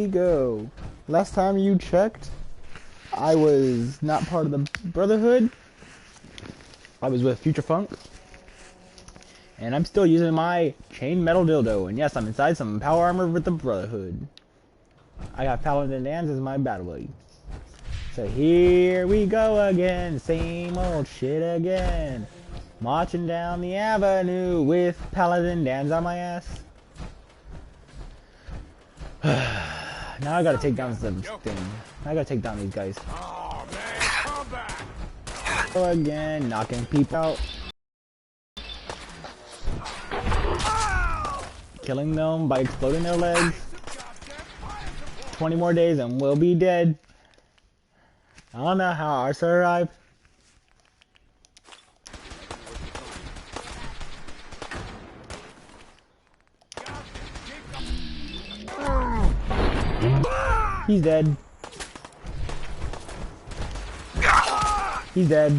go. Last time you checked, I was not part of the Brotherhood. I was with Future Funk. And I'm still using my chain metal dildo. And yes, I'm inside some power armor with the Brotherhood. I got Paladin Dan's as my battle buddy. So here we go again. Same old shit again. Marching down the avenue with Paladin Dan's on my ass. Now I gotta take down some thing. I gotta take down these guys. Oh man, come back! Again, knocking people out. Killing them by exploding their legs. 20 more days and we'll be dead. I don't know how I survive. He's dead. He's dead.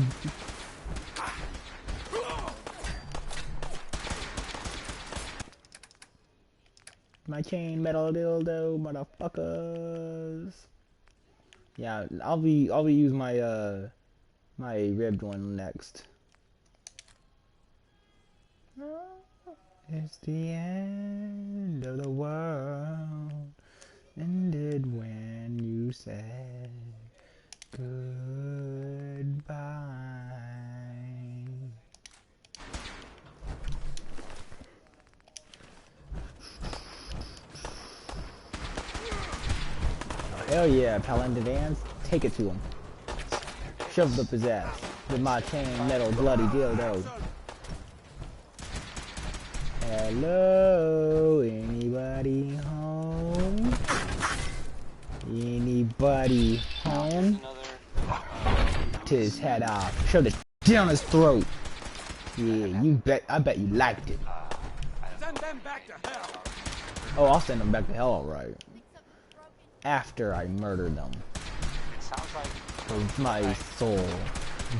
My chain metal dildo, motherfuckers. Yeah, I'll be use my my ribbed one next. It's the end of the world. Ended when you said goodbye. Oh, hell yeah, Paladin Dance, take it to him. Shove it up his ass with my chain metal bloody dildo. Hello, anybody home? Anybody home? To his head off. Shoved it down his throat. Yeah, I bet you liked it. Send them back to hell. Oh, I'll send them back to hell, alright. After I murdered them. With my soul.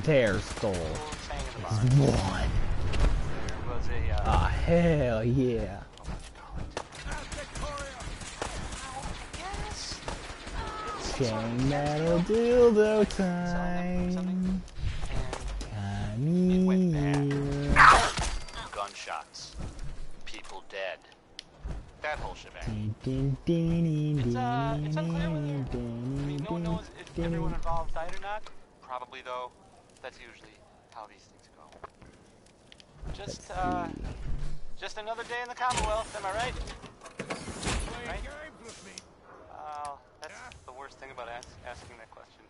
Their soul. Is one. Ah, hell yeah. Chain metal dildo time. Come here. Gunshots. People dead. That whole shebang. It's unclear whether no one knows if everyone involved died or not. Probably though. That's usually how these things go. Just another day in the Commonwealth, am I right? Right? That's the worst thing about asking that question.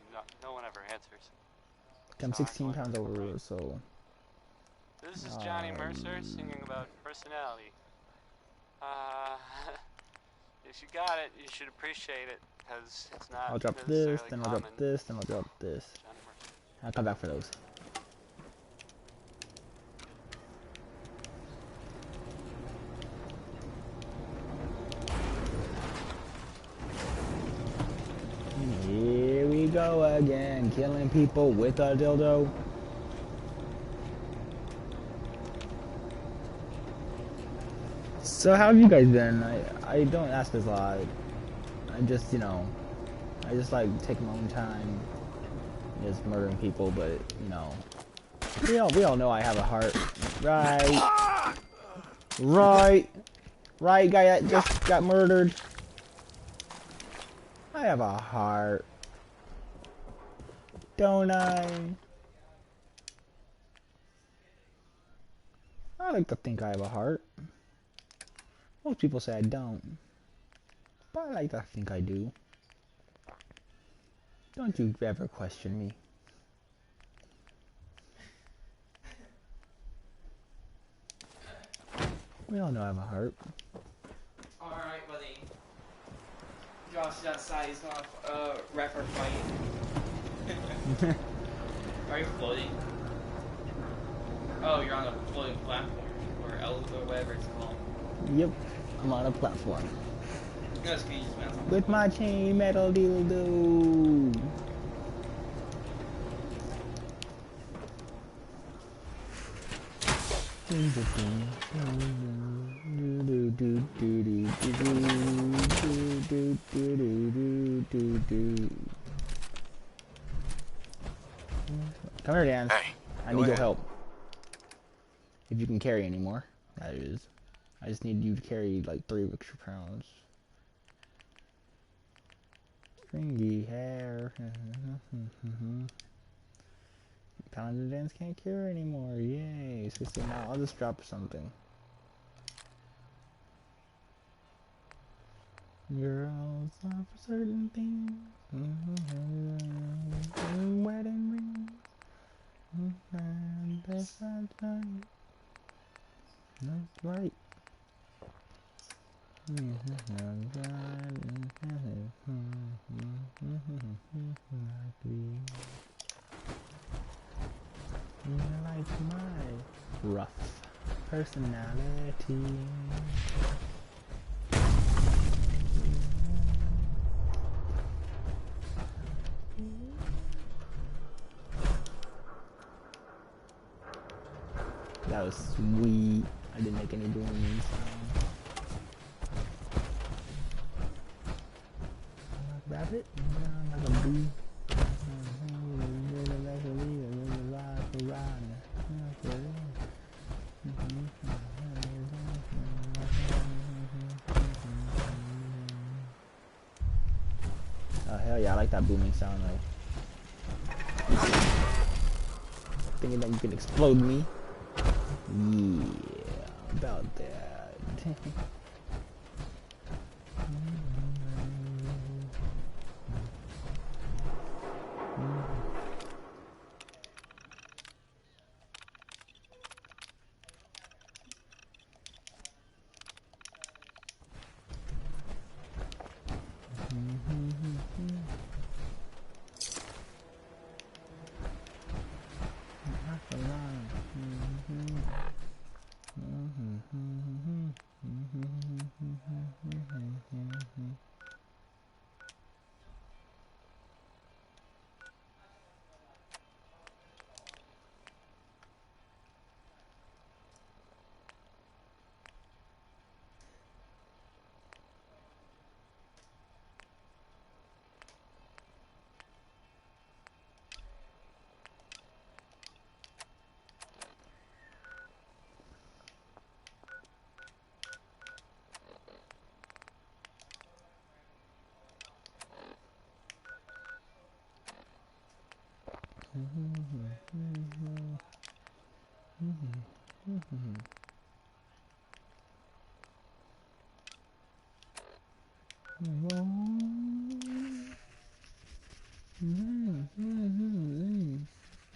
No one ever answers. I'm 16 pounds over, so... This is Johnny Mercer singing about personality. If you got it, you should appreciate it, because it's not. I'll drop this, then I'll drop this, then I'll drop this. I'll come back for those. Here we go again, killing people with a dildo. So how have you guys been? I don't ask this a lot. I just, you know, I just like take my own time, just murdering people. But you know, we all know I have a heart, right? Right, guy that just got murdered. I have a heart, don't I? I like to think I have a heart. Most people say I don't, but I like to think I do. Don't you ever question me. We all know I have a heart. Alright, buddy. Josh is outside, he's gonna ref our fight. Are you floating? Oh, you're on a floating platform, or whatever it's called. Yep, I'm on a platform. That's good, you just went on. With my chain metal dildo. Come here, Dan. Hey, I go need your ahead. help. If you can carry anymore, that is. I just need you to carry like 3 extra pounds. Stringy hair. Pound dance can't carry anymore. Yay. 60 now. I'll just drop something. Girls are for certain things. Wedding rings. And that's right. That's right. Like my rough personality. That was sweet. I didn't make any boom sound. Rabbit, like a bee. Oh hell yeah, I like that booming sound. Like thinking that you can explode me. Yeah, about that.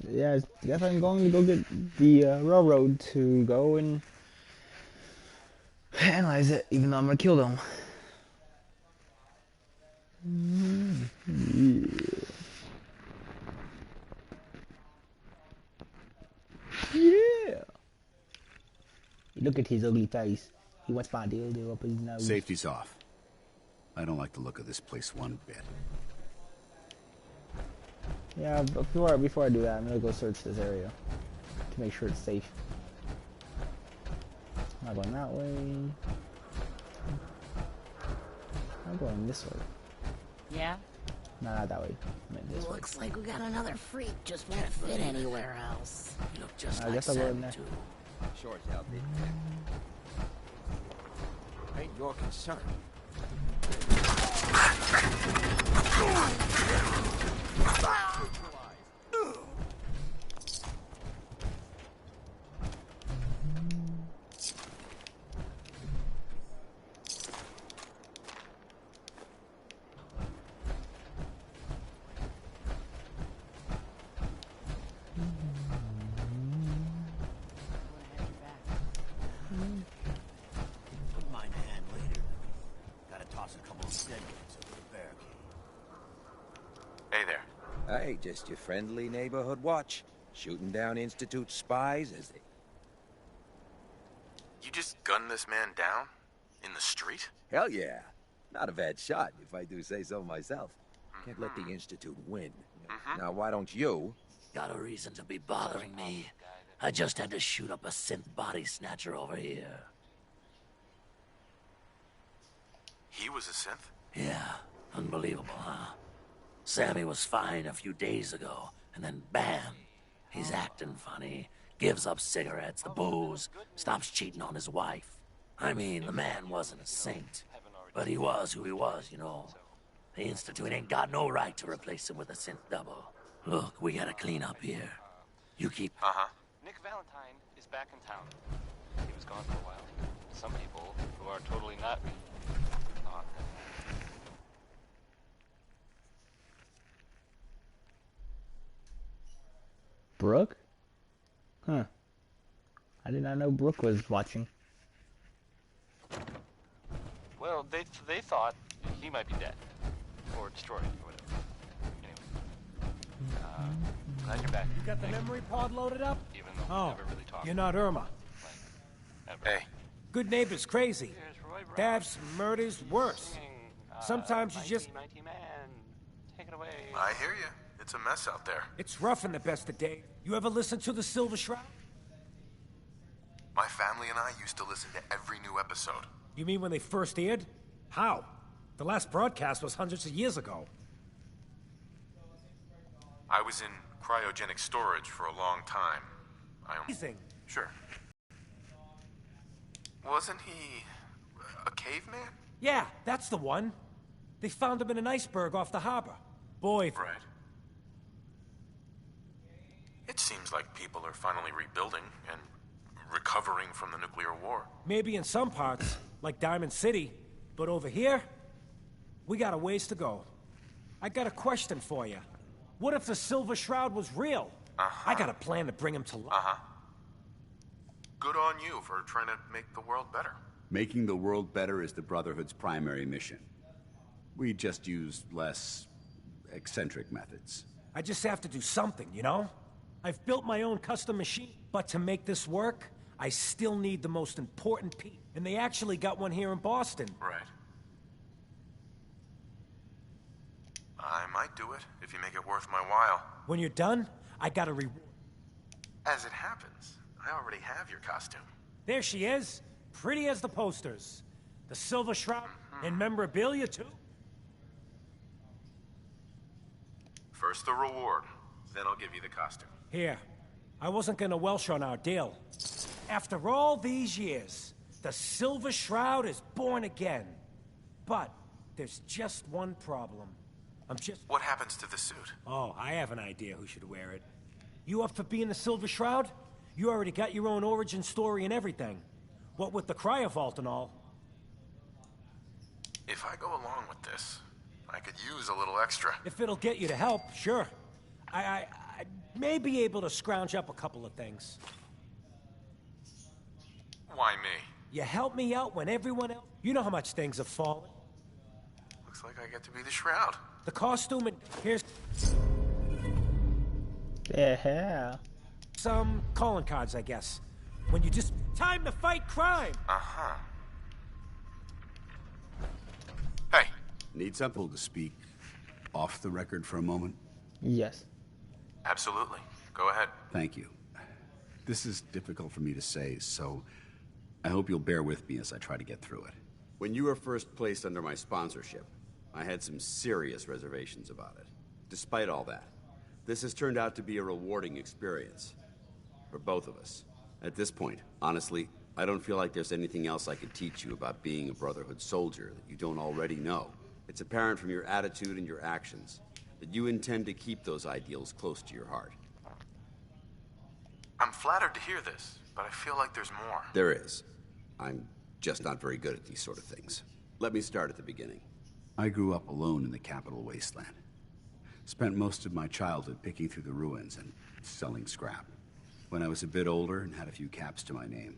Yeah, I guess I'm going to go get the railroad to go and analyze it, even though I'm gonna kill them. Yeah. Look at his ugly face. He wants my dildo up his nose. Safety's off. I don't like the look of this place one bit. Yeah, before I do that, I'm gonna go search this area to make sure it's safe. I'm not going that way. I'm going this way. Yeah? No, not that way. I meant this way. Looks like we got another freak. Just won't fit anywhere else. You look just I like guess I'll go in Sam, there. too. Short healthy. Ain't your concern. Wouldn't mind a hand later. Gotta toss a couple of deadweights over the barricade. Hey there. Hey, just your friendly neighborhood watch. Shooting down Institute spies as they... You just gunned this man down? In the street? Hell yeah. Not a bad shot, if I do say so myself. Can't let the Institute win. Now, why don't you? Got a reason to be bothering me. I just had to shoot up a synth body snatcher over here. He was a synth? Yeah, unbelievable, huh? Sammy was fine a few days ago, and then bam, he's acting funny, gives up cigarettes, the booze, stops cheating on his wife. I mean, the man wasn't a saint, but he was who he was, you know. The Institute ain't got no right to replace him with a synth double. Look, we gotta clean up here. You keep... Nick Valentine is back in town. He was gone for a while. Some people who are totally not me thought that. Brooke? Huh. I did not know Brooke was watching. Well, they thought he might be dead. Or destroyed, or whatever. Anyway. Glad you're back. You got the memory pod loaded up? Even though we never really talked. You're not Irma. Ever. Hey. Good neighbor's crazy. Here's Roy Brown. Thefts, murders, worse. Sometimes you just... Mighty man. Take it away. I hear you. It's a mess out there. It's rough in the best of days. You ever listen to the Silver Shroud? My family and I used to listen to every new episode. You mean when they first aired? How? The last broadcast was hundreds of years ago. I was in cryogenic storage for a long time. Amazing. Sure. Wasn't he a caveman? Yeah, that's the one. They found him in an iceberg off the harbor. Boy... Right. It seems like people are finally rebuilding and recovering from the nuclear war. Maybe in some parts, like Diamond City, but over here, we got a ways to go. I got a question for you. What if the Silver Shroud was real? I got a plan to bring him to life. Good on you for trying to make the world better. Making the world better is the Brotherhood's primary mission. We just use less eccentric methods. I just have to do something, you know? I've built my own custom machine, but to make this work, I still need the most important piece. And they actually got one here in Boston. Right. I might do it if you make it worth my while. When you're done, I got a reward. As it happens, I already have your costume. There she is, pretty as the posters. The Silver Shroud and memorabilia, too. First the reward, then I'll give you the costume. Here, I wasn't gonna welsh on our deal. After all these years, the Silver Shroud is born again. But there's just one problem. What happens to the suit? Oh, I have an idea who should wear it. You up for being the Silver Shroud? You already got your own origin story and everything. What with the cryovault and all. If I go along with this, I could use a little extra. If it'll get you to help, sure. I may be able to scrounge up a couple of things. Why me? You help me out when everyone else... You know how much things have fallen. Looks like I get to be the Shroud. The costume and... Here's... Yeah. Some calling cards, I guess. When you just... Time to fight crime! Hey. Need something to speak off the record for a moment? Yes. Absolutely. Go ahead. Thank you. This is difficult for me to say, so I hope you'll bear with me as I try to get through it. When you were first placed under my sponsorship, I had some serious reservations about it. Despite all that, this has turned out to be a rewarding experience. For both of us. At this point, honestly, I don't feel like there's anything else I could teach you about being a Brotherhood soldier that you don't already know. It's apparent from your attitude and your actions that you intend to keep those ideals close to your heart. I'm flattered to hear this, but I feel like there's more. There is. I'm just not very good at these sort of things. Let me start at the beginning. I grew up alone in the capital wasteland. Spent most of my childhood picking through the ruins and selling scrap. When I was a bit older and had a few caps to my name,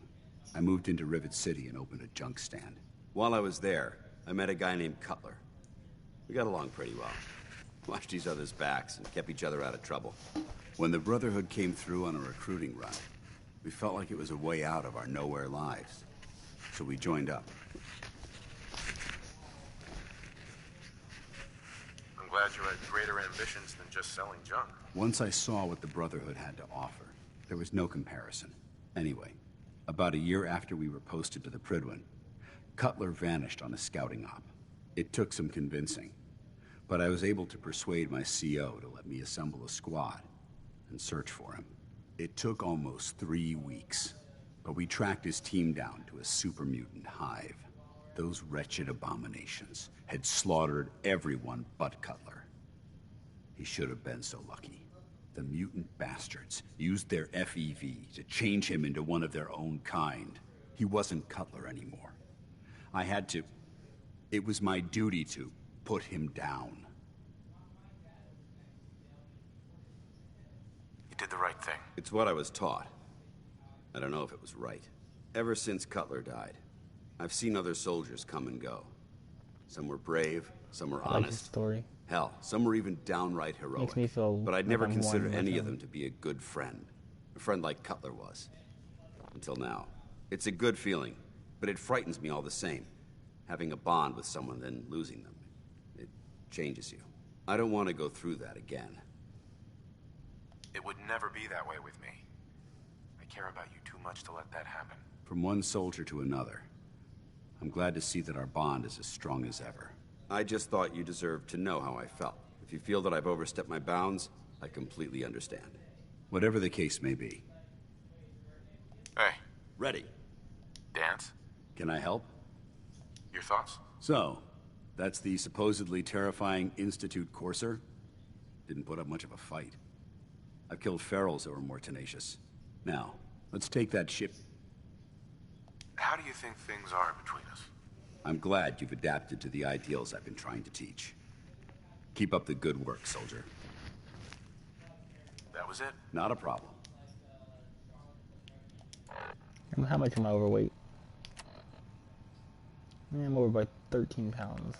I moved into Rivet City and opened a junk stand. While I was there, I met a guy named Cutler. We got along pretty well. Watched each other's backs and kept each other out of trouble. When the Brotherhood came through on a recruiting run, we felt like it was a way out of our nowhere lives. So we joined up. I'm glad you had greater ambitions than just selling junk. Once I saw what the Brotherhood had to offer, there was no comparison. Anyway, about a year after we were posted to the Prydwen, Cutler vanished on a scouting op. It took some convincing, but I was able to persuade my CO to let me assemble a squad and search for him. It took almost 3 weeks, but we tracked his team down to a super mutant hive. Those wretched abominations had slaughtered everyone but Cutler. He should have been so lucky. The mutant bastards used their FEV to change him into one of their own kind. He wasn't Cutler anymore. I had to... It was my duty to put him down. You did the right thing. It's what I was taught. I don't know if it was right. Ever since Cutler died, I've seen other soldiers come and go. Some were brave, some were I like honest. his story. Hell, some were even downright heroic. Makes me feel but I'd like never I'm considered one with any of him. them to be a good friend. A friend like Cutler was. Until now. It's a good feeling, but it frightens me all the same. Having a bond with someone, then losing them. It changes you. I don't want to go through that again. It would never be that way with me. I care about you too much to let that happen. From one soldier to another. I'm glad to see that our bond is as strong as ever. I just thought you deserved to know how I felt. If you feel that I've overstepped my bounds, I completely understand. Whatever the case may be. Hey, Ready. dance? Can I help? Your thoughts? So, that's the supposedly terrifying Institute Courser? Didn't put up much of a fight. I've killed ferals that were more tenacious. Now, let's take that ship. How do you think things are between us? I'm glad you've adapted to the ideals I've been trying to teach. Keep up the good work, soldier. That was it? Not a problem. How much am I overweight? I'm over by 13 pounds.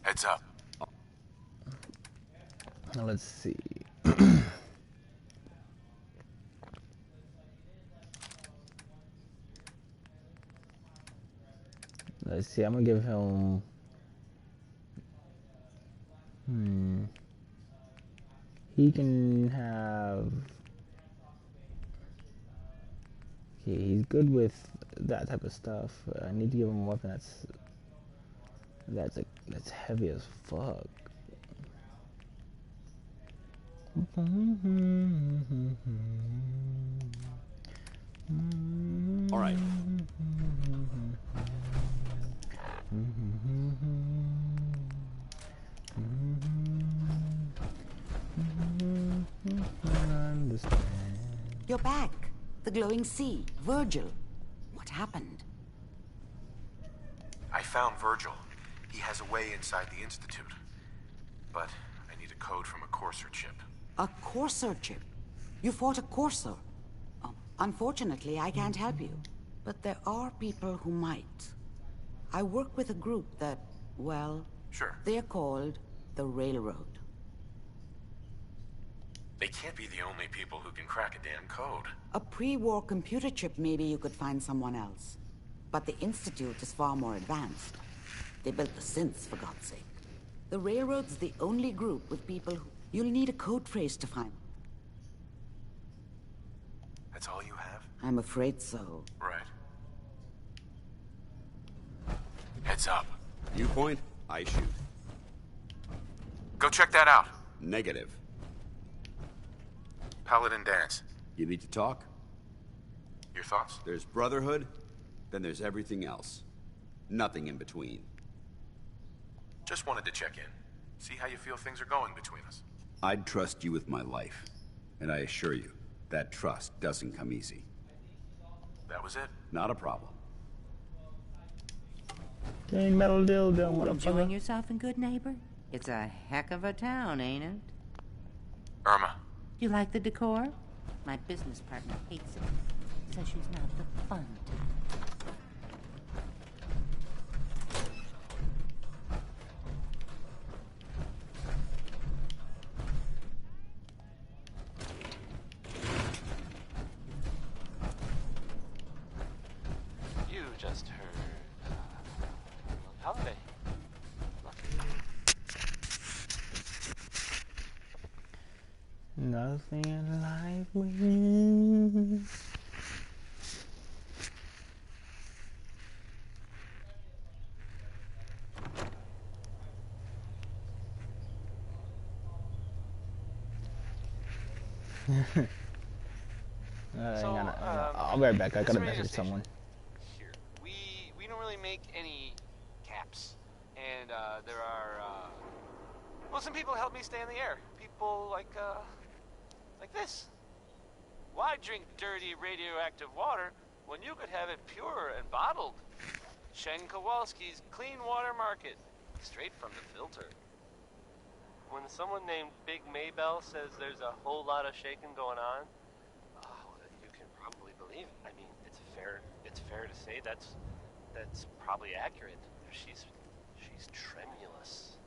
Heads up. Now let's see. Let's see, I'm gonna give him... He can have... Okay, he's good with that type of stuff. I need to give him a weapon that's heavy as fuck. All right. You're back. The glowing sea. Virgil. What happened? I found Virgil. He has a way inside the Institute. But I need a code from a Courser chip. A Courser chip? You fought a Courser? Unfortunately, I can't help you. But there are people who might. I work with a group that, well... Sure. They're called the Railroad. They can't be the only people who can crack a damn code. A pre-war computer chip, maybe you could find someone else. But the Institute is far more advanced. They built the synths, for God's sake. The Railroad's the only group with people who... You'll need a code phrase to find. That's all you have? I'm afraid so. Right. Heads up. Viewpoint, I shoot. Go check that out. Negative. Paladin dance. You need to talk? Your thoughts? There's brotherhood, then there's everything else. Nothing in between. Just wanted to check in. See how you feel things are going between us. I'd trust you with my life. And I assure you, that trust doesn't come easy. That was it? Not a problem. Dang metal dildo, Enjoying motherfucker. yourself in Good Neighbor? It's a heck of a town, ain't it? Irma. You like the decor? My business partner hates it. Says she's not the fun type. just heard. Holiday. Nothing in life wins. I'll be right back. I gotta message someone. Here, we don't really make any caps, and there are well, some people help me stay in the air. People like this. Why drink dirty radioactive water when you could have it pure and bottled? Shen Kowalski's Clean Water Market, straight from the filter. When someone named Big Maybell says there's a whole lot of shaking going on, you can probably believe it. I mean, it's fair to say that's probably accurate. She's tremulous.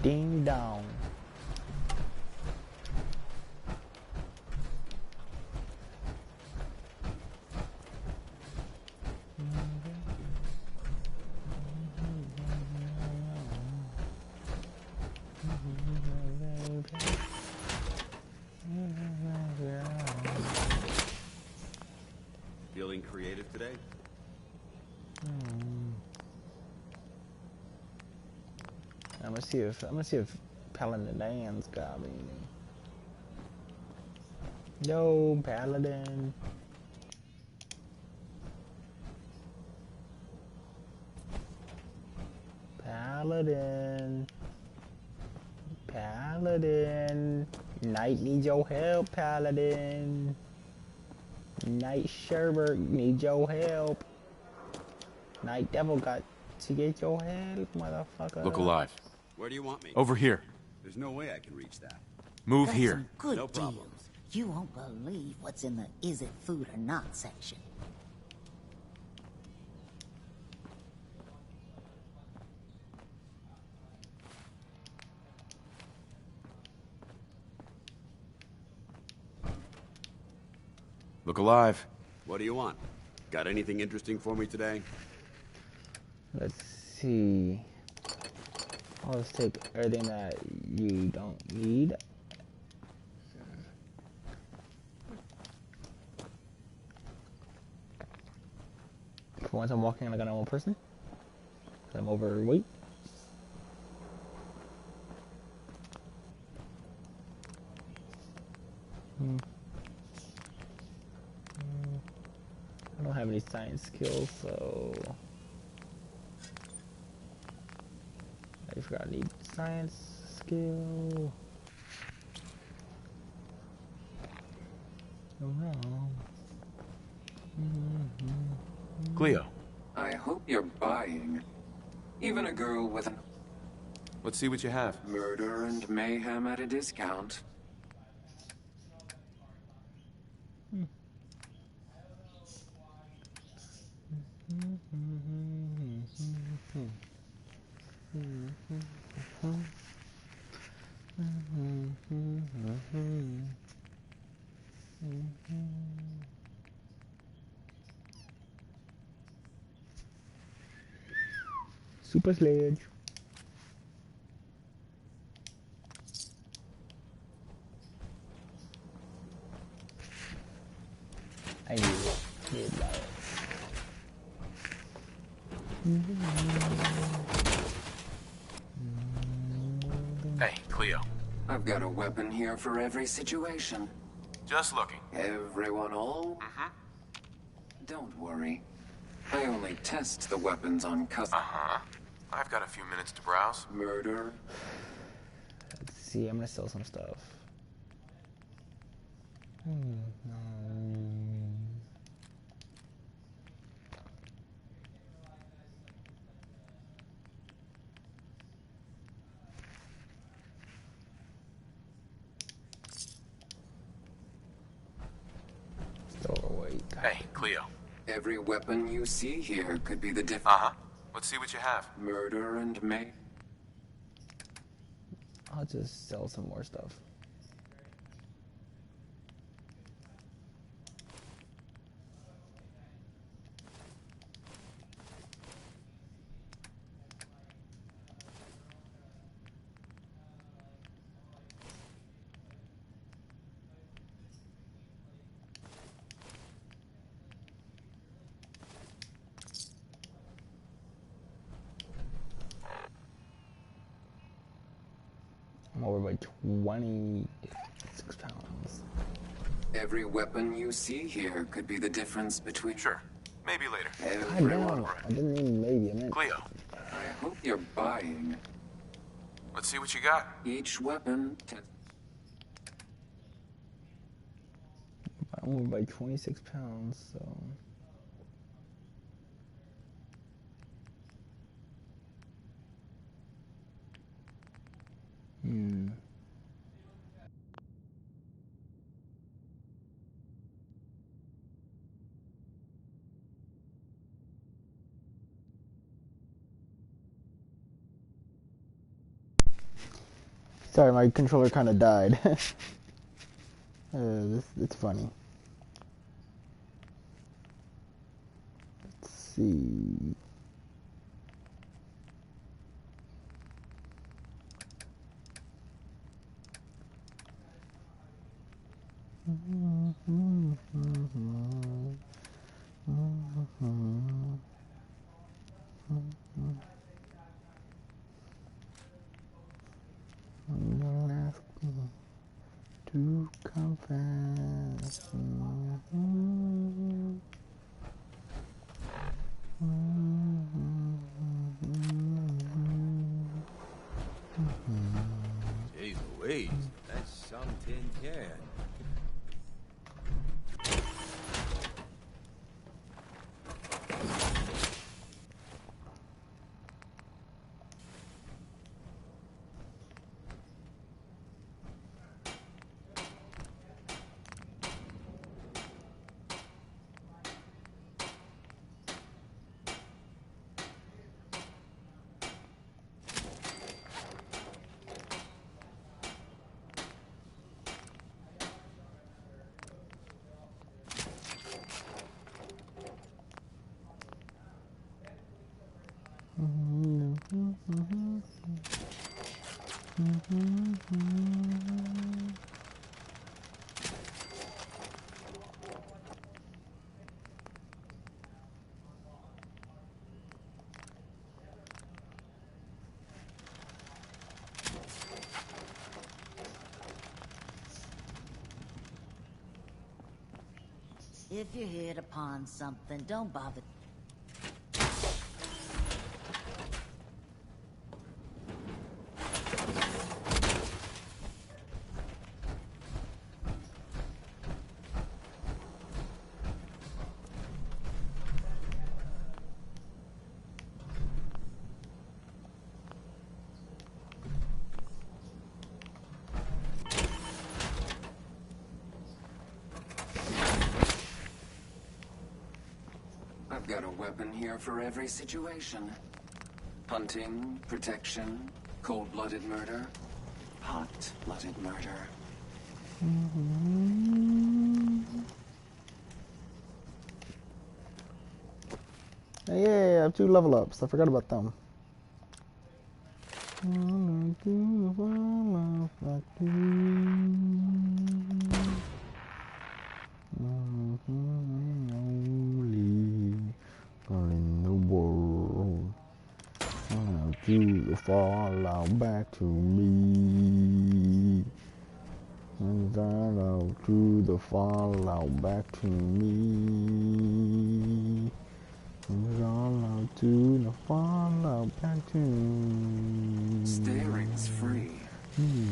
Ding dong. Feeling creative today? I'm gonna see if Paladin Dan's got me. Yo, Paladin. Paladin. Paladin. Knight needs your help, Paladin. Knight Sherbert needs your help. Knight Devil got to get your help, motherfucker. Look alive. Where do you want me? Over here. There's no way I can reach that. Move Got here. Some good No problem. deals. You won't believe what's in the is it food or not section. Look alive. What do you want? Got anything interesting for me today? Let's see. I'll just take everything that you don't need. For once, I'm walking like a normal person. I'm overweight. I don't have any science skills, so I forgot I need science skill. Oh no. Cleo. I hope you're buying. Even a girl with an Let's see what you have. murder and mayhem at a discount. Super Sledge. I knew it. Did buy it. Hey, Cleo. I've got a weapon here for every situation. Just looking. Everyone all? Don't worry. I only test the weapons on customers. I've got a few minutes to browse. Murder. Let's see, I'm gonna sell some stuff. Still overweight. Hey, Cleo. Every weapon you see here could be the difference. Let's see what you have. Murder and may. I'll just sell some more stuff. I'm over by 26 pounds. Every weapon you see here could be the difference between... Sure. Maybe later. Everyone. I didn't mean maybe, I meant... Cleo. I hope you're buying. Let's see what you got. Each weapon... I'm over by 26 pounds, so... Sorry, my controller kind of died. It's funny. Let's see. Don't ask me to confess. Jeez Louise, that's some tin can. If you hit upon something, don't bother. I've got a weapon here for every situation. Hunting, protection, cold-blooded murder, hot-blooded murder. Hey, I have 2 level ups. I forgot about them. In the world, you the fallout back to me. And out to the fallout back to me. And out to the fallout back to me. Steering's free.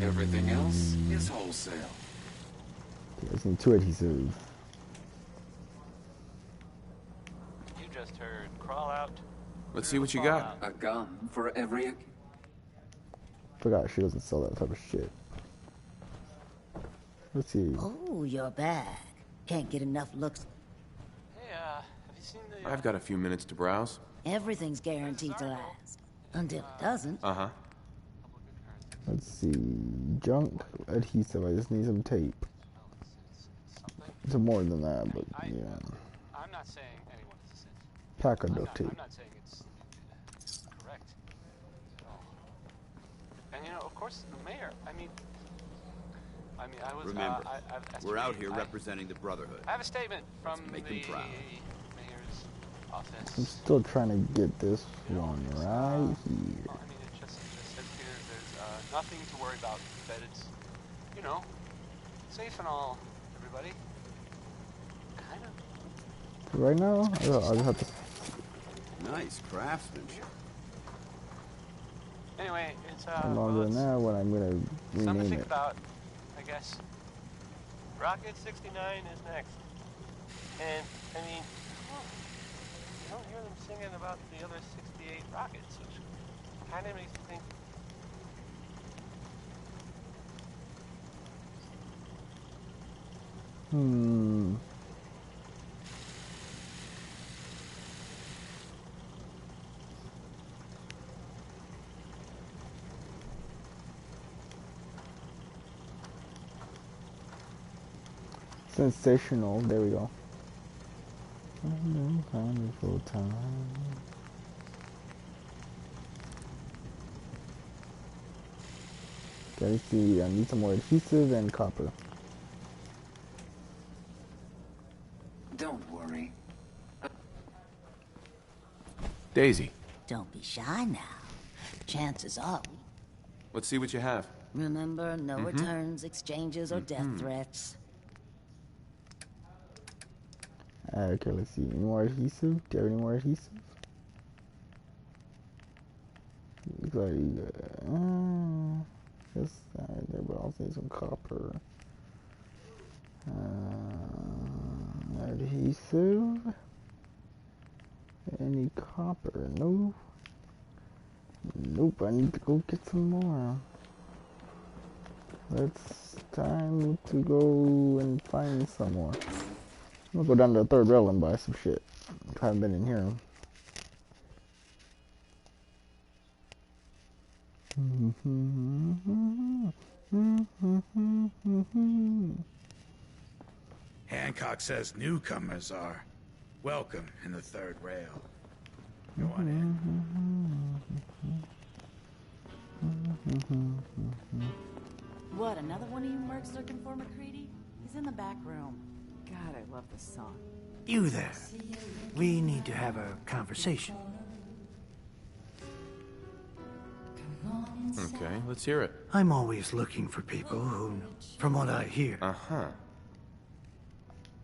Everything else is wholesale. I just need 2 adhesives. You just heard crawl out. Let's see what you got. A gun for every... Forgot she doesn't sell that type of shit. Let's see. Oh, your bag. Can't get enough looks. Hey, have you seen the... I've got a few minutes to browse. Everything's guaranteed to last. Until it doesn't. Uh-huh. Let's see. Junk adhesive. I just need some tape. It's more than that, but yeah. I'm not saying anyone is a sin. Pack of duct tape. I'm not saying it's correct at all. And you know, of course, the mayor. I mean, I was. Remember, we're out here I representing the Brotherhood. have a statement from the make them proud. mayor's office. I'm still trying to get this one right here. Well, I mean, it just says here there's nothing to worry about. That it's, you know, safe and all, everybody. Kind of. Right now, I'll just have to. Nice craftsmanship. Anyway, it's I'm well, longer it's now when I'm gonna something to rename think it. about, I guess. Rocket 69 is next. And, I mean, you don't hear them singing about the other 68 rockets, which kind of makes me think. Sensational. There we go. Wonderful time. Okay, let's see. I need some more adhesive and copper. Don't worry. Daisy, Don't be shy now. Chances are. let's see what you have. Remember, no returns, exchanges, or death threats. Okay, let's see. Any more adhesive? Do you have any more adhesive? Looks like, yes, there, but I'll say some copper. Adhesive. Any copper? No. Nope, I need to go get some more. It's time to go and find some more. I'm gonna go down to the third rail and buy some shit. I haven't been in here. Hancock says newcomers are welcome in the third rail. Go on in. What, another one of you mercs looking for McCready? He's in the back room. God, I love this song. You there. We need to have a conversation. Okay, let's hear it. I'm always looking for people who, from what I hear. Uh-huh.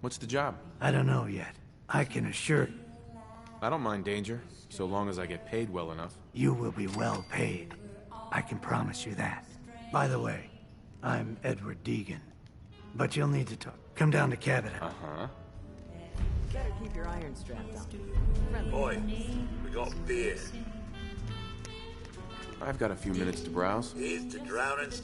What's the job? I don't know yet. I can assure you. I don't mind danger, so long as I get paid well enough. You will be well paid. I can promise you that. By the way, I'm Edward Deegan. But you'll need to talk. Come down to Cabot. Uh-huh. Better keep your iron strapped on. Friendly. Boy, we got beer. I've got a few minutes to browse. Here's to drownings.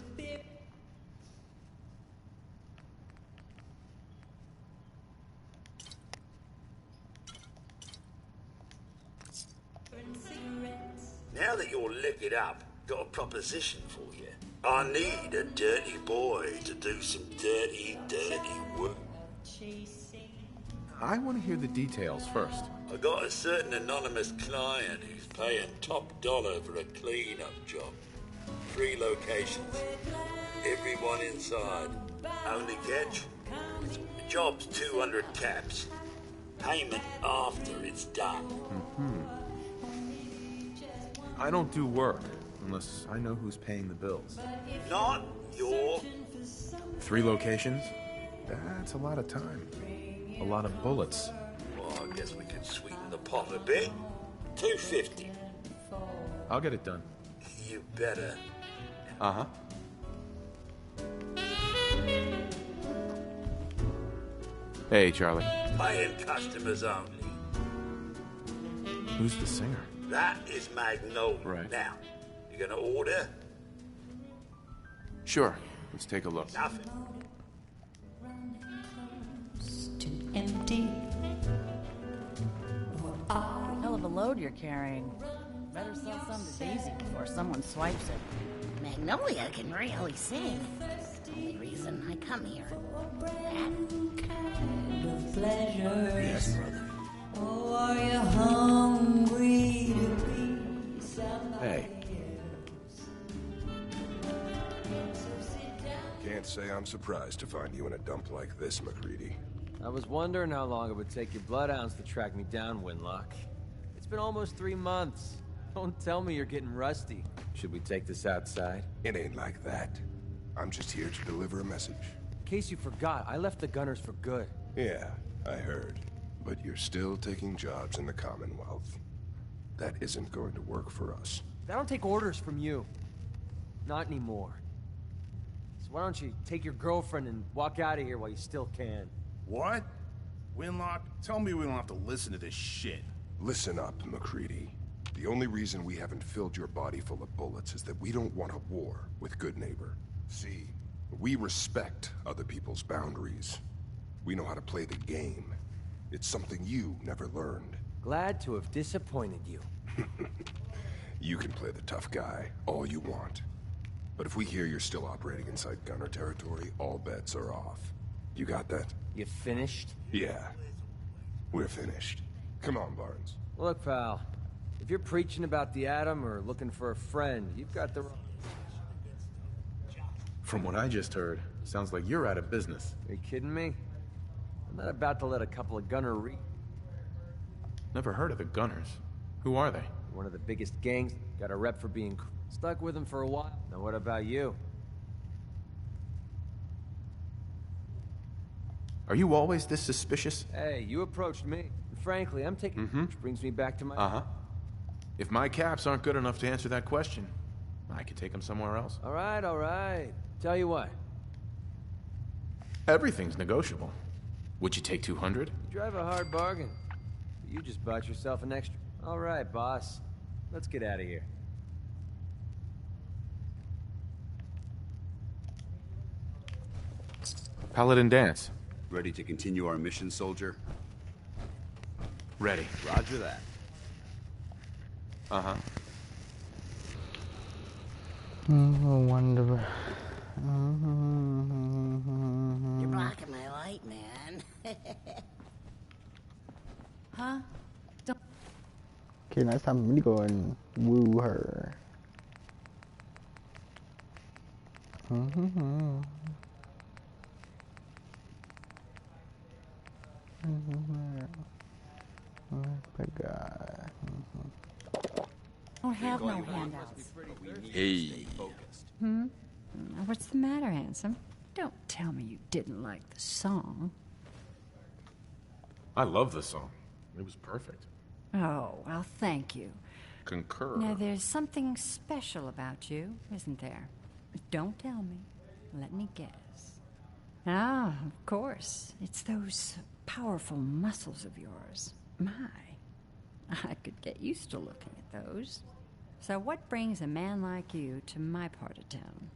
Now that you're liquored up, got a proposition for you. I need a dirty boy to do some dirty, dirty work. I want to hear the details first. I got a certain anonymous client who's paying top dollar for a clean-up job. 3 locations. Everyone inside. Only catch? The job's 200 caps. Payment after it's done. I don't do work unless I know who's paying the bills. Not your... 3 locations? That's a lot of time. A lot of bullets. Well, I guess we could sweeten the pot a bit. 250. I'll get it done. You better. Uh-huh. Hey, Charlie. Paying customers only. Who's the singer? That is Magnolia. Right. Now, you gonna order? Sure. Let's take a look. Nothing. Empty. Hell of a load you're carrying. Better sell some to Daisy before someone swipes it. Magnolia can really sing. Only reason I come here. Yes, brother. Oh, are you hungry to be somebody? Hey. Can't say I'm surprised to find you in a dump like this, McCready. I was wondering how long it would take your bloodhounds to track me down, Winlock. It's been almost 3 months. Don't tell me you're getting rusty. Should we take this outside? It ain't like that. I'm just here to deliver a message. In case you forgot, I left the Gunners for good. Yeah, I heard. But you're still taking jobs in the Commonwealth. That isn't going to work for us. I don't take orders from you. Not anymore. So why don't you take your girlfriend and walk out of here while you still can? What? Winlock, tell me we don't have to listen to this shit. Listen up, MacReady. The only reason we haven't filled your body full of bullets is that we don't want a war with Good Neighbor. See, we respect other people's boundaries. We know how to play the game. It's something you never learned. Glad to have disappointed you. You can play the tough guy all you want. But if we hear you're still operating inside Gunner territory, all bets are off. You got that? You finished? Yeah. We're finished. Come on, Barnes. Look, pal. If you're preaching about the atom or looking for a friend, you've got the wrong... From what I just heard, sounds like you're out of business. Are you kidding me? I'm not about to let a couple of Gunner Never heard of the Gunners. Who are they? One of the biggest gangs. Got a rep for being stuck with them for a while. Now what about you? Are you always this suspicious? Hey, you approached me. And frankly, I'm taking... Which brings me back to my... Uh-huh. If my caps aren't good enough to answer that question, I could take them somewhere else. All right. Tell you what. Everything's negotiable. Would you take 200? You drive a hard bargain. But you just bought yourself an extra... All right, boss. Let's get out of here. Paladin dance. Ready to continue our mission, soldier? Ready. Roger that. Uh-huh. Oh, wonderful. You're blocking my light, man. Huh? Don't... Okay, now it's time for me to go and woo her. Don't have no handouts. Hey. What's the matter, handsome? Don't tell me you didn't like the song. I love the song. It was perfect. Oh, well, thank you. Concur. Now, there's something special about you, isn't there? Don't tell me. Let me guess. Ah, of course. It's those powerful muscles of yours. My, I could get used to looking at those. So what brings a man like you to my part of town?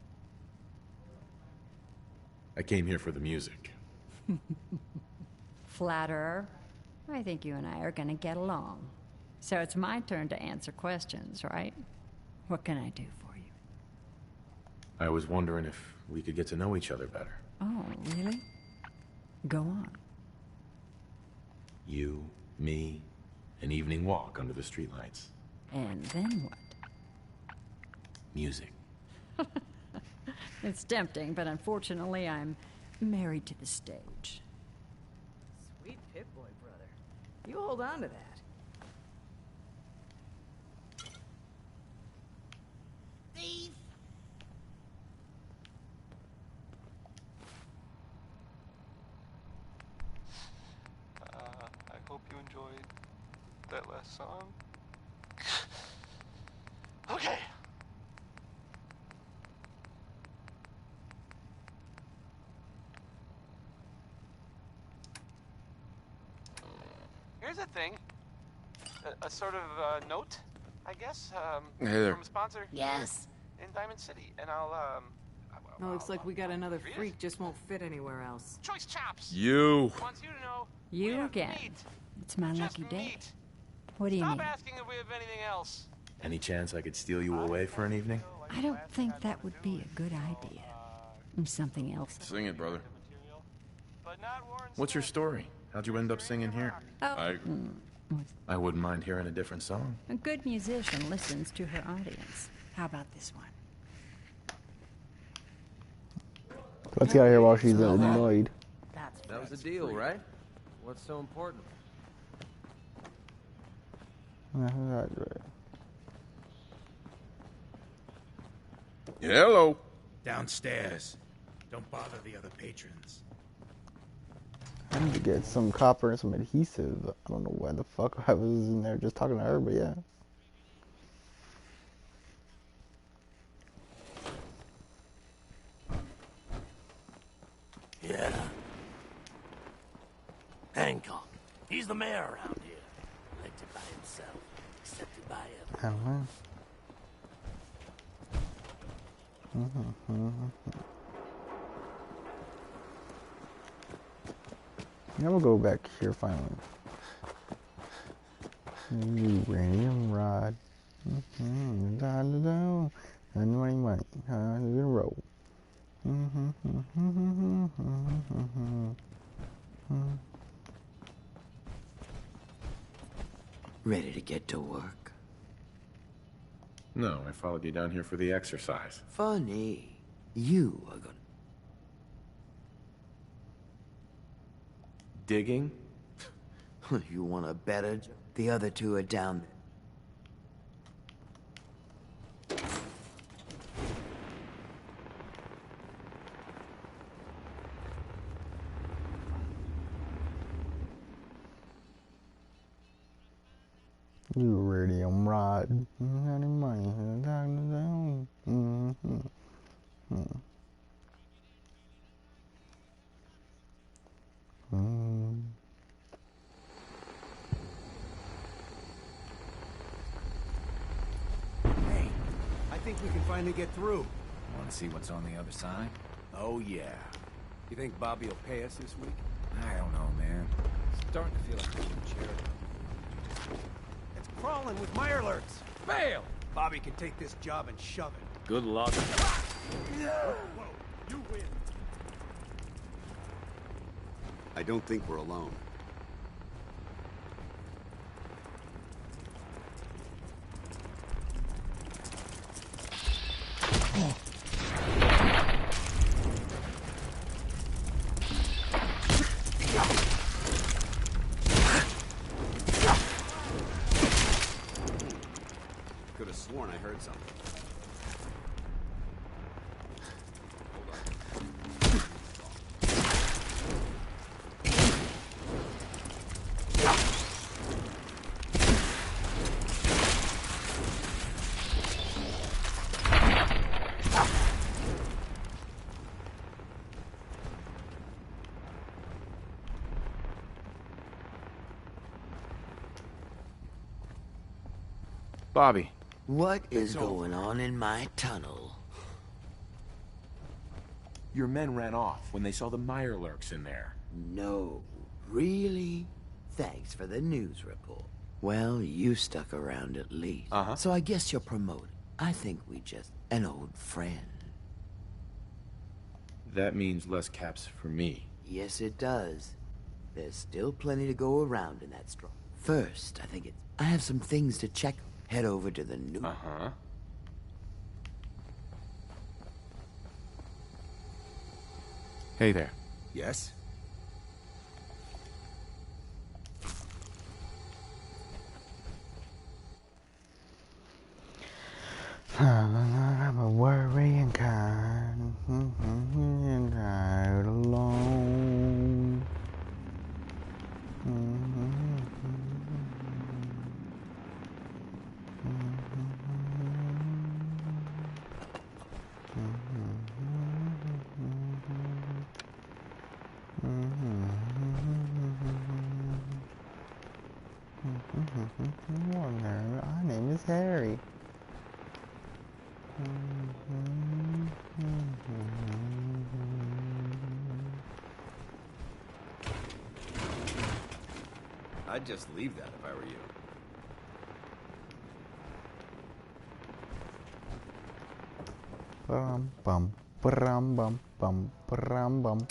I came here for the music. Flatterer. I think you and I are gonna get along. So it's my turn to answer questions, right? What can I do for you? I was wondering if we could get to know each other better. Oh, really? Go on. You, me, an evening walk under the streetlights. And then what? Music. It's tempting, but unfortunately I'm married to the stage. Sweet Pip-Boy, brother. You hold on to that. Thief! I hope you enjoyed that last song. Okay. Here's a thing. A sort of note, I guess. Hey there. From a sponsor. Yes. In Diamond City, and I'll No, looks like we got another freak just won't fit anywhere else. Choice chops. You. Wants you to know. You again. It's my lucky day. Meat. What do you Stop mean? asking if we have anything else. Any chance I could steal you away for an evening? I don't think that would be a good idea. Something else. Sing it, brother. But not Warren. What's your story? How'd you end up singing here? Oh. I wouldn't mind hearing a different song. A good musician listens to her audience. How about this one? Let's get out of here while she's annoyed. That was the deal, right? What's so important? Hello. Downstairs. Don't bother the other patrons. I need to get some copper and some adhesive. I don't know why the fuck I was in there just talking to her, but yeah. Yeah. Hancock. He's the mayor around here. Elected by himself. Accepted by I don't know. Now we'll go back here finally. Uranium rod. Money, money. Roll. Ready to get to work? No, I followed you down here for the exercise. Funny. You are gonna... Digging? You want a better job? The other two are down there. Uranium rod. Money, money. Hey, I think we can finally get through. Want to see what's on the other side? Oh, yeah. You think Bobby will pay us this week? I don't know, man. Starting to feel like we should share it. It's crawling with Mirelurks. Fail! Bobby can take this job and shove it. Good luck. Whoa, you win. I don't think we're alone. Could have sworn I heard something. Bobby. What is going on in my tunnel? Your men ran off when they saw the Mirelurks in there. No. Really? Thanks for the news report. Well, you stuck around at least. So I guess you're promoted. I think we just... an old friend. That means less caps for me. Yes, it does. There's still plenty to go around in that straw. First, I think it's... I have some things to check. Head over to the new... Hey there. Yes? I'm a worrying kind, and tired alone. My name is Harry. I'd just leave that if I were you. Bum bum bum bum bum bum bum.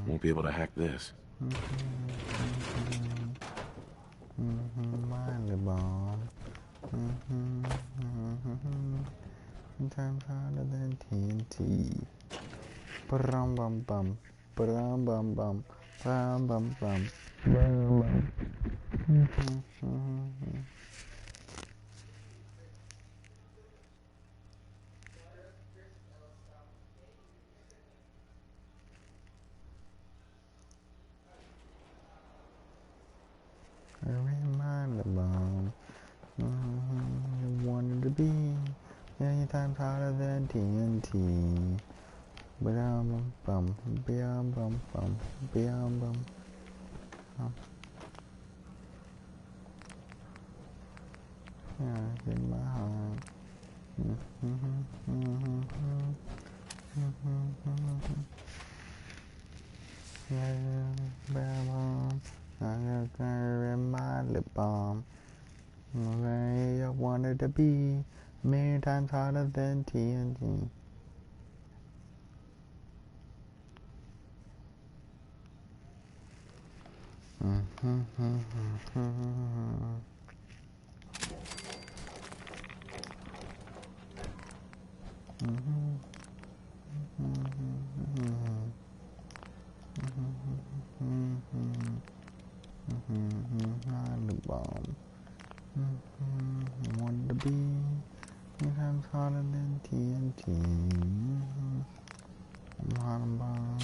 Won't be able to hack this. Miley bomb. Sometimes harder than TNT. Bum bum bum. Bum bum bum. Bum bum bum. Bum bum. Remind the bomb. You wanted to be many times hotter than TNT. Bum bum bum bum bum bum bum. Yeah, in my heart. In my lip balm. I wanted to be many times hotter than TNT. The bomb. Wanted to be many times hotter than TNT. I'm bomb.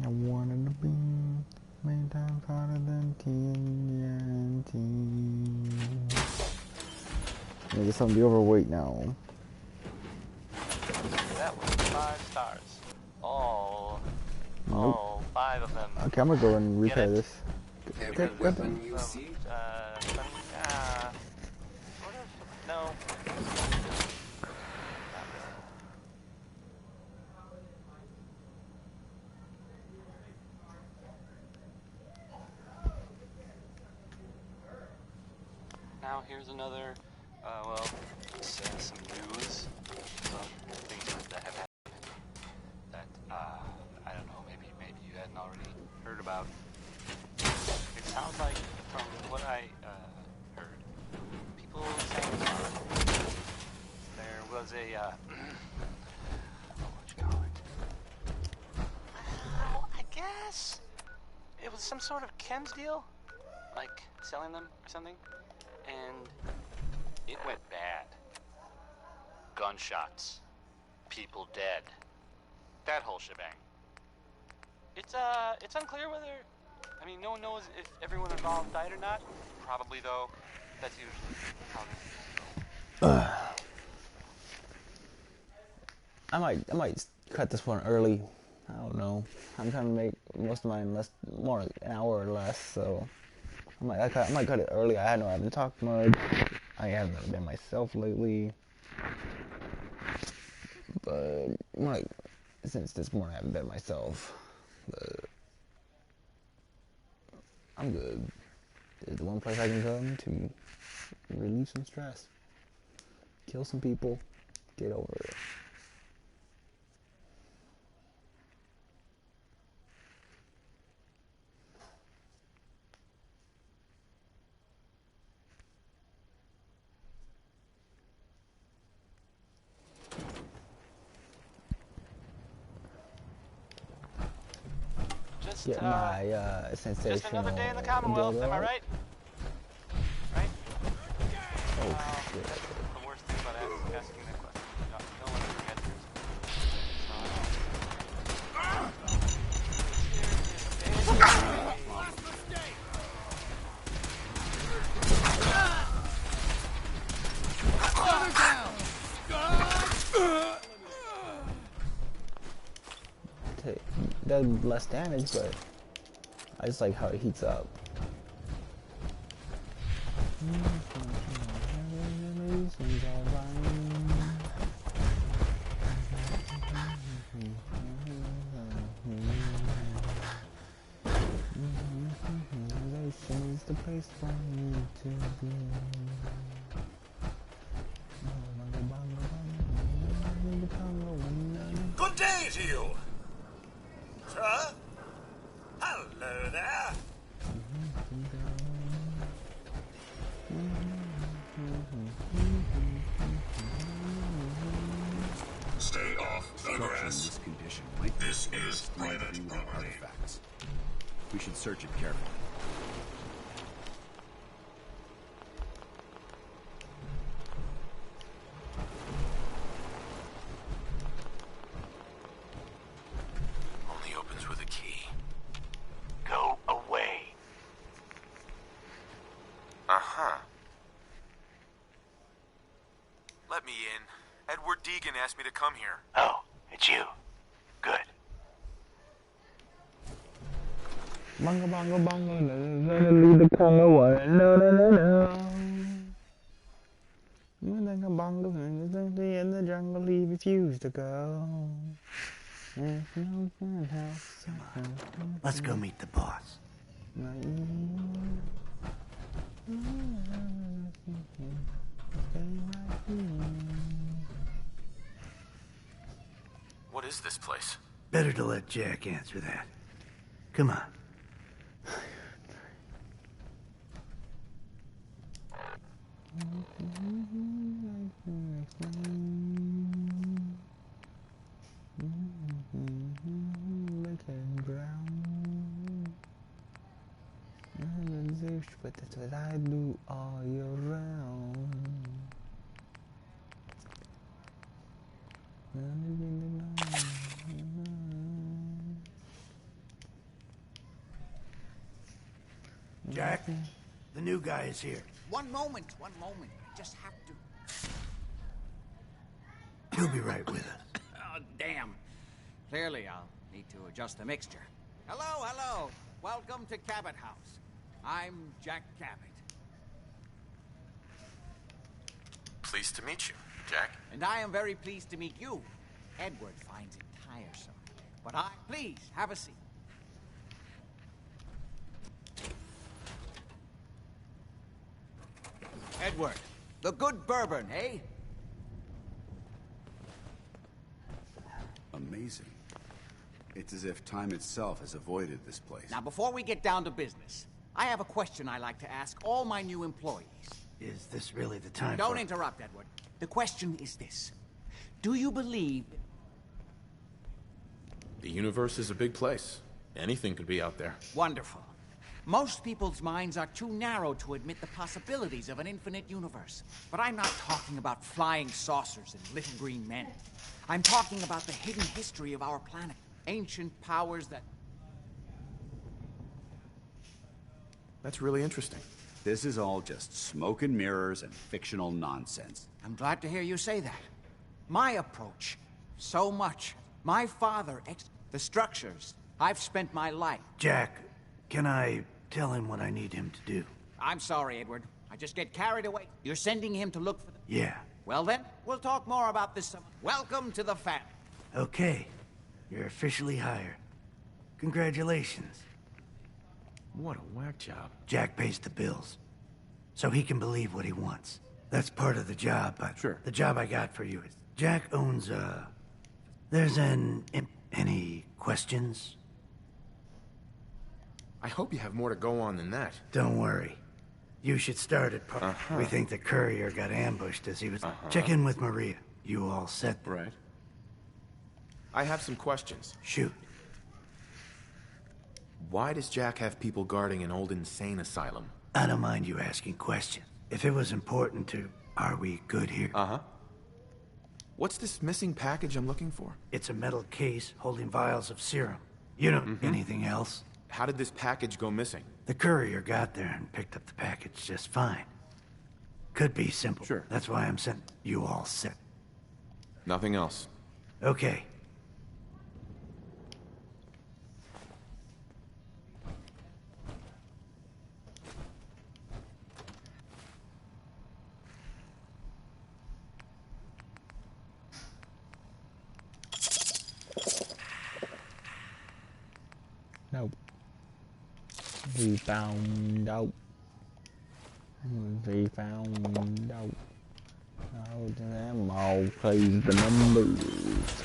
I wanted to be many times hotter than TNT. I guess I'm be overweight now. That was 5 stars. All 5 of them. Okay, I'm gonna go and repair this. Every weapon you see. No. Now here's another, some news, some things that have happened that, I don't know, maybe you hadn't already heard about. It sounds like, from what I heard, people saying there was a, I guess it was some sort of chems deal, like selling them or something. And it went bad. Gunshots. People dead. That whole shebang. It's unclear whether... I mean, no one knows if everyone involved died or not. Probably, though. That's usually how this goes. I might cut this one early. I don't know. I'm trying to make most of mine more like an hour or less, so... I might cut it early. I haven't talked much. I haven't been myself lately. But, like, since this morning I haven't been myself. But I'm good. It's the one place I can come to relieve some stress. Kill some people. Get over it. Get my sensational. Just another day in the Commonwealth, am I right? Right? Oh shit. That's the worst thing about asking that question. No one ever gets Does less damage, but I just like how it heats up. Is the place for me to be. Good day to you, sir. Hello there. structure in this condition might be this is private artifacts. We should search it carefully. Only opens with a key. Go away. Uh-huh. Let me in. Edward Deegan asked me to come here. Oh, it's you. Good. Bunga bunga bunga, lead the Congo away, no no no no. Bunga bunga, in the jungle, he refused to go. Let's go meet the boss. What is this place? Better to let Jack answer that. Come on. But that's what I do all year round. Jack, the new guy is here. One moment. I just have to... He'll be right with us. Oh, damn. Clearly, I'll need to adjust the mixture. Hello. Welcome to Cabot House. I'm Jack Cabot. Pleased to meet you, Jack. And I am very pleased to meet you. Edward finds it tiresome. But please, have a seat. Edward, the good bourbon, eh? Amazing. It's as if time itself has avoided this place. Now, before we get down to business, I have a question I like to ask all my new employees. Is this really the time Don't interrupt, Edward. The question is this. Do you believe... The universe is a big place. Anything could be out there. Wonderful. Most people's minds are too narrow to admit the possibilities of an infinite universe. But I'm not talking about flying saucers and little green men. I'm talking about the hidden history of our planet. Ancient powers that... That's really interesting. This is all just smoke and mirrors and fictional nonsense. I'm glad to hear you say that. My approach, so much. My father, the structures. I've spent my life. Jack, can I tell him what I need him to do? I'm sorry, Edward. I just get carried away. You're sending him to look for the... Yeah. Well then, we'll talk more about this. Welcome to the family. Okay. You're officially hired. Congratulations. What a whack job. Jack pays the bills. So he can believe what he wants. That's part of the job, but sure. The job I got for you is... Jack owns There's an... Any questions? I hope you have more to go on than that. Don't worry. You should start at part. We think the courier got ambushed as he was... Check in with Maria. You all set? Right. I have some questions. Shoot. Why does Jack have people guarding an old insane asylum? I don't mind you asking questions. If it was important to... Are we good here? What's this missing package I'm looking for? It's a metal case holding vials of serum. You don't... Anything else? How did this package go missing? The courier got there and picked up the package just fine. Could be simple. Sure. That's why I'm sent... You all set. Nothing else. Okay. Nope. We found out. We found out. Oh, them all plays the numbers.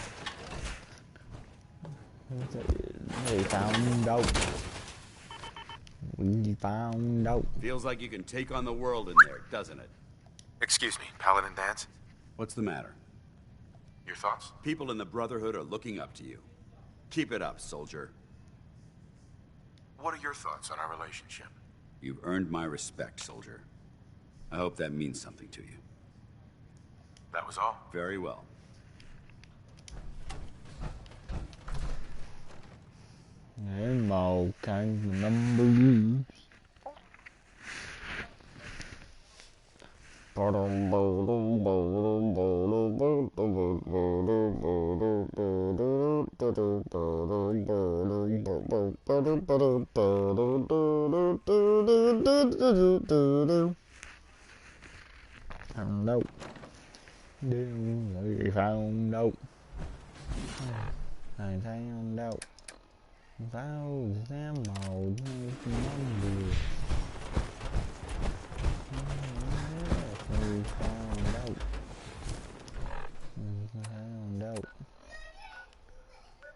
We found out. We found out. Feels like you can take on the world in there, doesn't it? Excuse me, Paladin Dance? What's the matter? Your thoughts? People in the Brotherhood are looking up to you. Keep it up, soldier. What are your thoughts on our relationship? You've earned my respect, soldier. I hope that means something to you. That was all. Very well. And all kinds of numbers. Found out. We found out. I found out. Found them all numbers. We found out. We found out.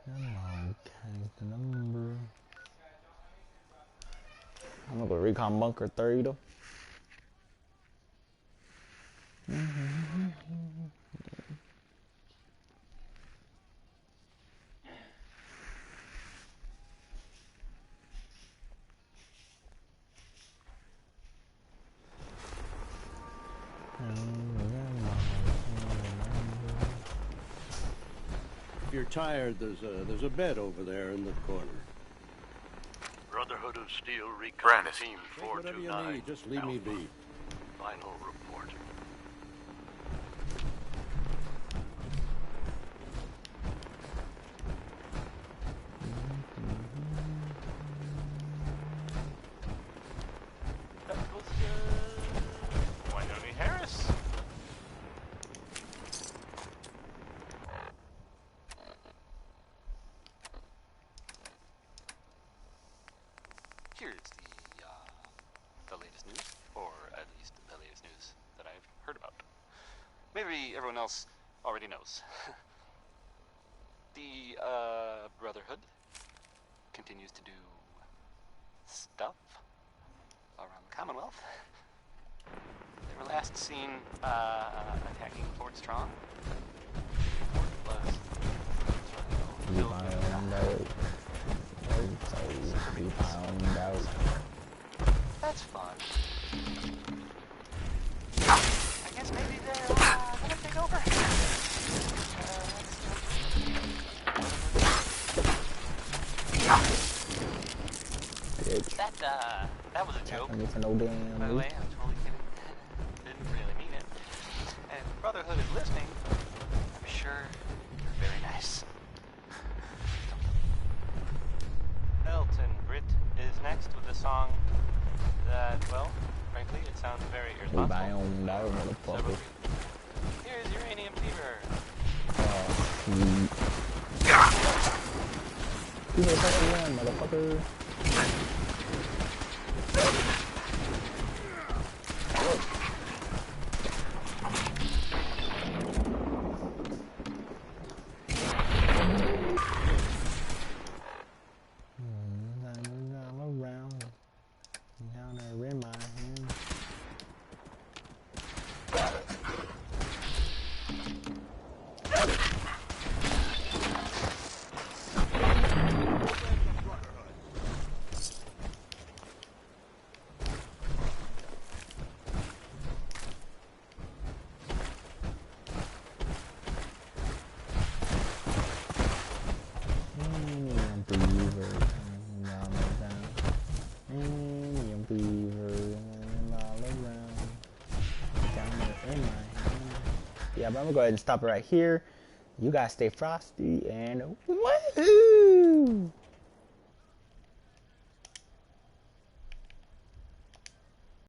All kinds of numbers. I'm gonna go recon bunker 3 though. If you're tired, there's a bed over there in the corner. Brotherhood of Steel Recon Brandis. Team Take whatever you 429. need, just leave me be. Final report. That was, Wynonie Harris. Here's the latest news, or at least the latest news that I've heard about. Maybe everyone else already knows. The Brotherhood continues to do stuff around the Commonwealth. They were last seen attacking Fort Strong. Fort was We found out. We found out. That's fun. I guess maybe they're gonna take over. That was a joke. Me for no damn By the way, reason. I'm totally kidding. Didn't really mean it. And if Brotherhood is listening, I'm sure you're very nice. Elton Britt is next with a song that, well, frankly, it sounds very We irresponsible. found out, motherfucker. Here's Uranium Fever. Give me a second one, motherfucker. Around. Down there in my hand. Yeah, but I'm gonna go ahead and stop it right here. You guys stay frosty and woohoo!